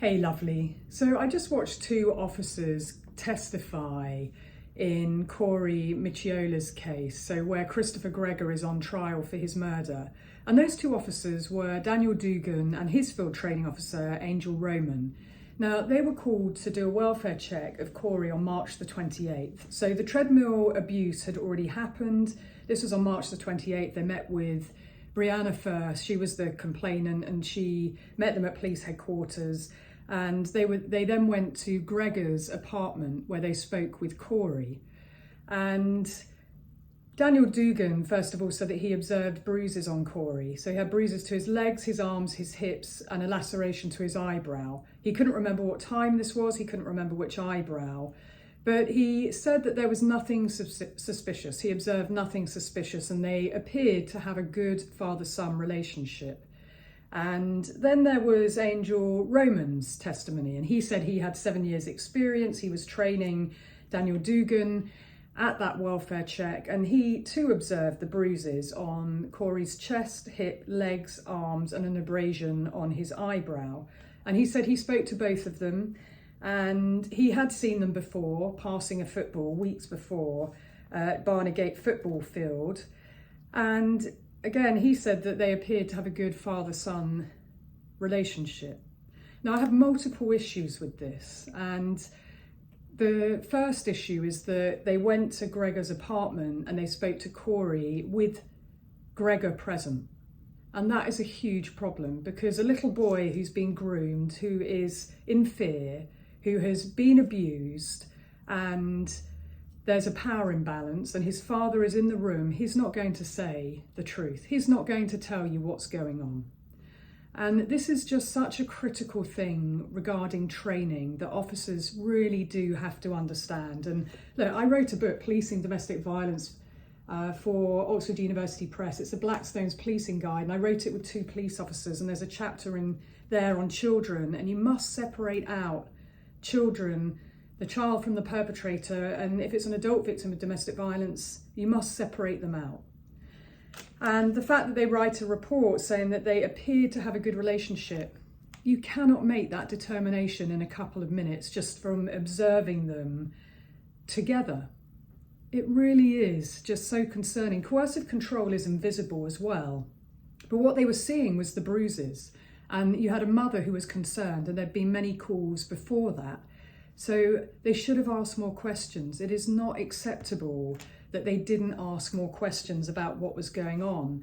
Hey lovely. So I just watched two officers testify in Corey Micciolo's case, so where Christopher Gregor is on trial for his murder. And those two officers were Daniel Dugan and his field training officer, Angel Roman. Now, they were called to do a welfare check of Corey on March the 28th. So the treadmill abuse had already happened. This was on March the 28th. They met with Breanna first. She was the complainant and she met them at police headquarters. And they then went to Gregor's apartment where they spoke with Corey. And Daniel Dugan, first of all, said that he observed bruises on Corey. So he had bruises to his legs, his arms, his hips, and a laceration to his eyebrow. He couldn't remember what time this was. He couldn't remember which eyebrow. But he said that there was nothing suspicious. He observed nothing suspicious, and they appeared to have a good father-son relationship. And then there was Angel Roman's testimony, and he said he had 7 years experience. He was training Daniel Dugan at that welfare check, and he too observed the bruises on Corey's chest, hip, legs, arms, and an abrasion on his eyebrow. And he said he spoke to both of them, and he had seen them before, passing a football weeks before at Barnegat football field. And again, he said that they appeared to have a good father-son relationship. Now, I have multiple issues with this, and the first issue is that they went to Gregor's apartment and they spoke to Corey with Gregor present. And that is a huge problem, because a little boy who's been groomed, who is in fear, who has been abused, and there's a power imbalance and his father is in the room, he's not going to say the truth. He's not going to tell you what's going on. And this is just such a critical thing regarding training that officers really do have to understand. And look, I wrote a book, Policing Domestic Violence, for Oxford University Press. It's the Blackstone's Policing Guide, and I wrote it with two police officers, and there's a chapter in there on children, and you must separate out children, the child from the perpetrator, and if it's an adult victim of domestic violence, you must separate them out. And the fact that they write a report saying that they appeared to have a good relationship, you cannot make that determination in a couple of minutes just from observing them together. It really is just so concerning. Coercive control is invisible as well. But what they were seeing was the bruises. And you had a mother who was concerned, and there'd been many calls before that. So they should have asked more questions. It is not acceptable that they didn't ask more questions about what was going on.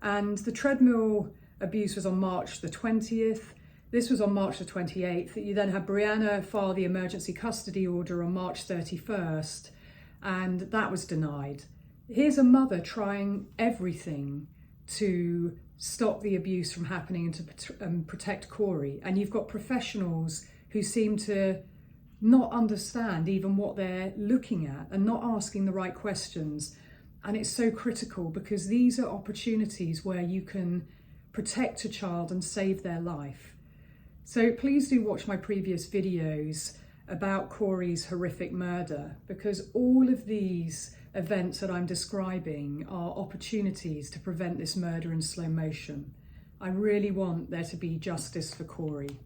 And the treadmill abuse was on March the 20th. This was on March the 28th. You then had Breanna file the emergency custody order on March 31st, and that was denied. Here's a mother trying everything to stop the abuse from happening and to protect Corey. And you've got professionals who seem to not understand even what they're looking at and not asking the right questions. And it's so critical, because these are opportunities where you can protect a child and save their life. So please do watch my previous videos about Corey's horrific murder, because all of these events that I'm describing are opportunities to prevent this murder in slow motion. I really want there to be justice for Corey.